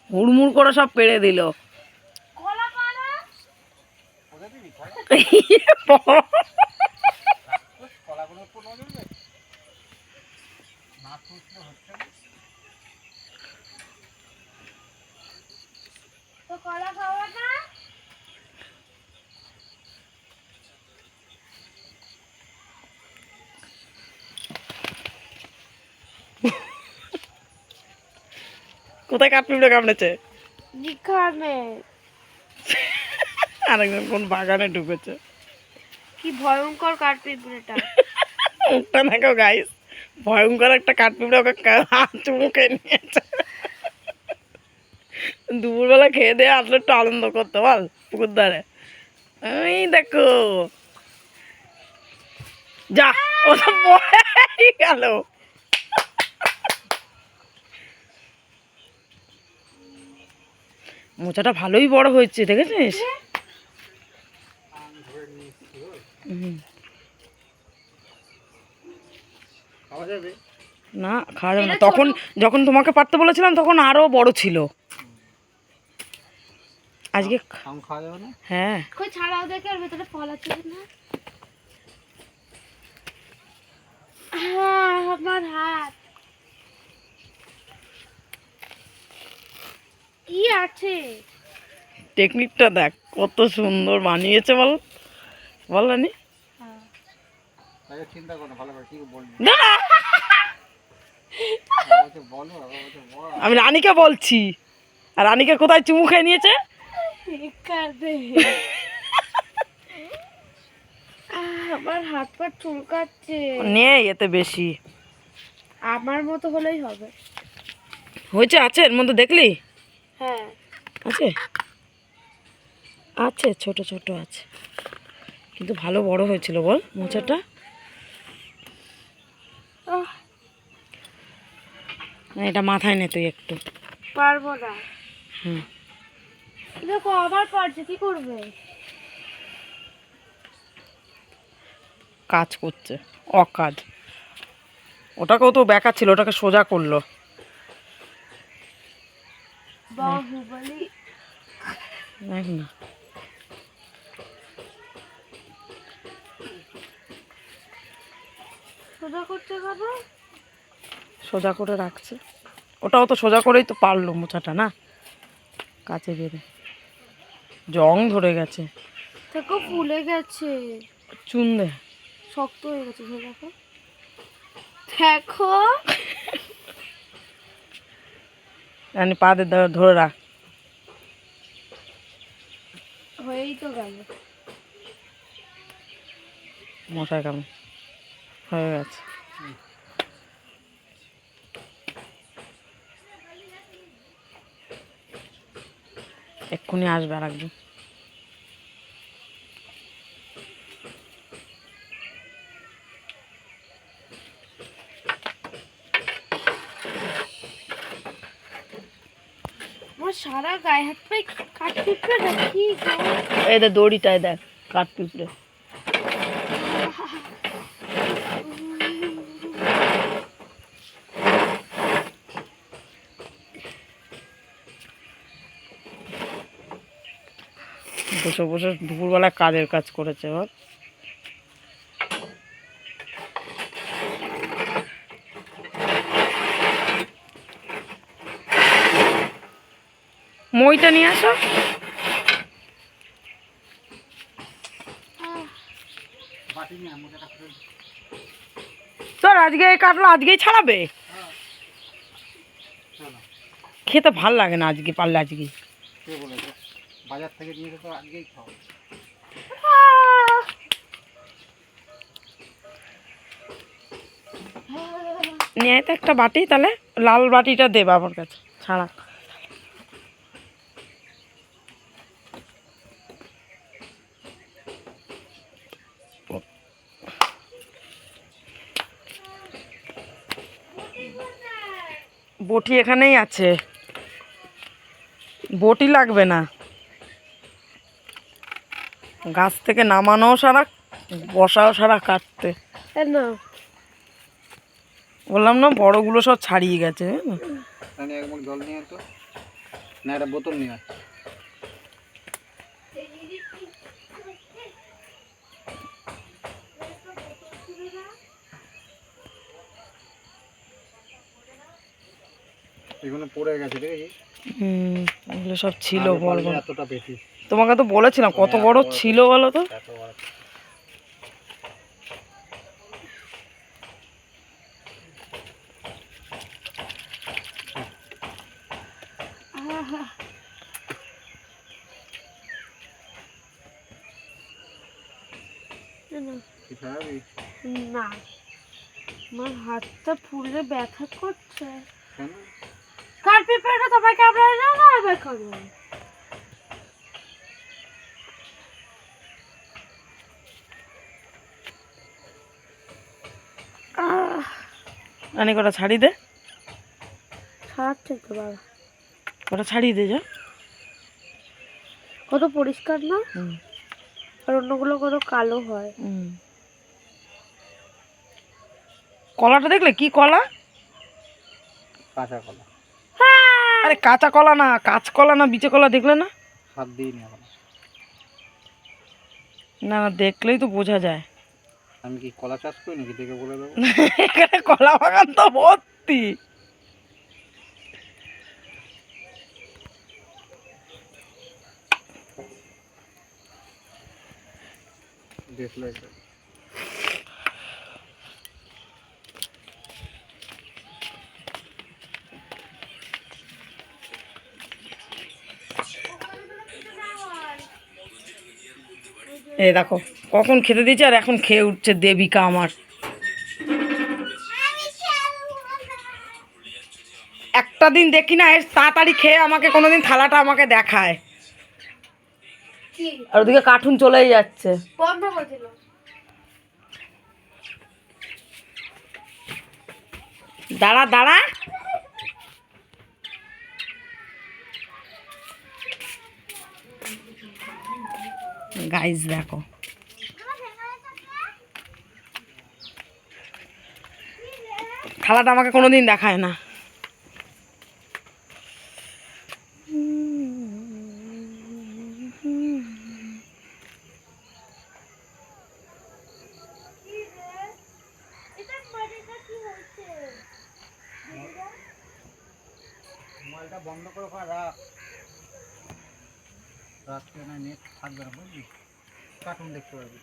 হুড়মুড় করে সব পেড়ে দিল। কোথায় কাঠপিঁপড়ে কামড়েছে? আরেকজন কোন বাগানে ঢুকেছে। কি ভয়ঙ্কর কাঠপিঁপড়েটা। মুখটা দেখো গাইস, ভয়ঙ্কর একটা কাঠপিঁপড়ে ওকে চুমুকে নিয়েছে। দুপুরবেলা খেয়ে দিয়ে আসলে একটু আনন্দ করতে বল পুকুর ধারে। এই দেখো যা, ও তো পড়েই গেল। মোচাটা ভালোই বড় হয়েছে দেখেছিস? না খাওয়া যাবে না। তখন যখন তোমাকে পারতে বলেছিলাম তখন আরো বড় ছিল। আজকে খাওয়া যাবে না। হ্যাঁ কই ছাড়াও দেখে আর ভেতরে ফল আছে না। আমার হাত কি আছে? টেকনিকটা দেখ কত সুন্দর বানিয়েছে বল, বল রানি। আমি রানীকে বলছি, আর রানীকে কোথায় চুমু খেয়ে নিয়েছে? আমার হাত পা চুলকাচ্ছে। নেই এতে বেশি, আমার মতো হলেই হবে। হয়েছে আছে এর মধ্যে দেখলি? হ্যাঁ আছে আছে, ছোট ছোট আছে, কিন্তু ভালো বড় হয়েছিল বল মোচাটা। এটা মাথায় নে তুই একটু। পারবো না। হুম দেখো আবার পারছে, কি করবে? কাজ করছে, অকাজ। ওটাকেও তো বেকা ছিল, ওটাকে সোজা করলো। বাহুবলী দেখ না, সোজা করতে হবে। সোজা করে রাখছে। ওটাও তো সোজা করেই তো পারলো মোচাটা না, কাছে বেরে জং ধরে গেছে। দেখো ফুলে গেছে, চুন দে, শক্ত হয়ে গেছে। দেখো দেখো রানী পা দে, ধরে রাখ। হয়েই তো গেল। মশাই কামড় হয়ে গেছে। এক্ষুনি আসবে আর একজন। আমার সারা গায়ে হাত পায়ে কাঠপিঁপড়ে দেখি। এই দে দড়িটায় দেখ কাঠ পিঁপড়ে। বসে বসে দুপুরবেলায় কাজের কাজ করেছে বল। মইটা নিয়ে আসো। তোর আজকে কাটলো, আজকেই ছাড়াবে? খেতে ভাল লাগে না আজকে, পারলে আজকে। বাজার থেকে নিয়ে তো আজকেই খাও। নিয়ে তো একটা বাটি, তাহলে লাল বাটিটা দে বাবার কাছে ছাড়া। বটি এখানেই আছে, বটি লাগবে না। গাছ থেকে নামানোও সারা, বসাও সারা কাটতে। না বললাম না বড়গুলো সব ছাড়িয়ে গেছে, বুঝলে? তাহলে এক মগ জল নিয়ে তো, না একটা বোতল নিয়ে আয়। এগুলো পড়ে গেছে দেখেছিস? এগুলো সব ছিল আগে বড় বললে বড়। এতটা বেশি। তোমাকে তো বলেছিলাম কত বড় ছিল বলো তো। এত বড়। কি খাবি? না, আমার হাতটা ফুলে ব্যথা করছে। কেন? কার পিঁপড়েটা তোমাকে কামড়ায় না, না আবার কামড়ায়? রানী কটা ছাড়ি দে, ছাড়ছে তো বাবা। কটা ছাড়িয়ে দে যা। কত পরিষ্কার না, আর অন্যগুলো কত কালো হয়। কলাটা দেখলে কি কলা? কাঁচা কলা। আরে কাঁচা কলা না, কাঁচকলা না, বিচে কলা দেখলে না? হাত দিইনি এখন। না না, দেখলেই তো বোঝা যায়। আমি কি কলা চাষ করি নাকি দেখে বলে দেবো? এখানে কলা বাগান তো ভর্তি। দেখলে এই দেখো কখন খেতে দিয়েছে আর এখন খেয়ে উঠছে দেবিকা আমার। একটা দিন দেখি না এর তাড়াতাড়ি খেয়ে আমাকে কোনোদিন থালাটা আমাকে দেখায়, কি আর ওদিকে কার্টুন চলেই যাচ্ছে। বন্ধ করে দিল? দাঁড়া দাঁড়া, গাইস দেখো থালাটা আমাকে কোনোদিন দেখায় না। মোবাইলটা বন্ধ করে রাখ, রাত্রে না নেট থাকবে না বুঝলি, কার্টুন দেখতে পারবি।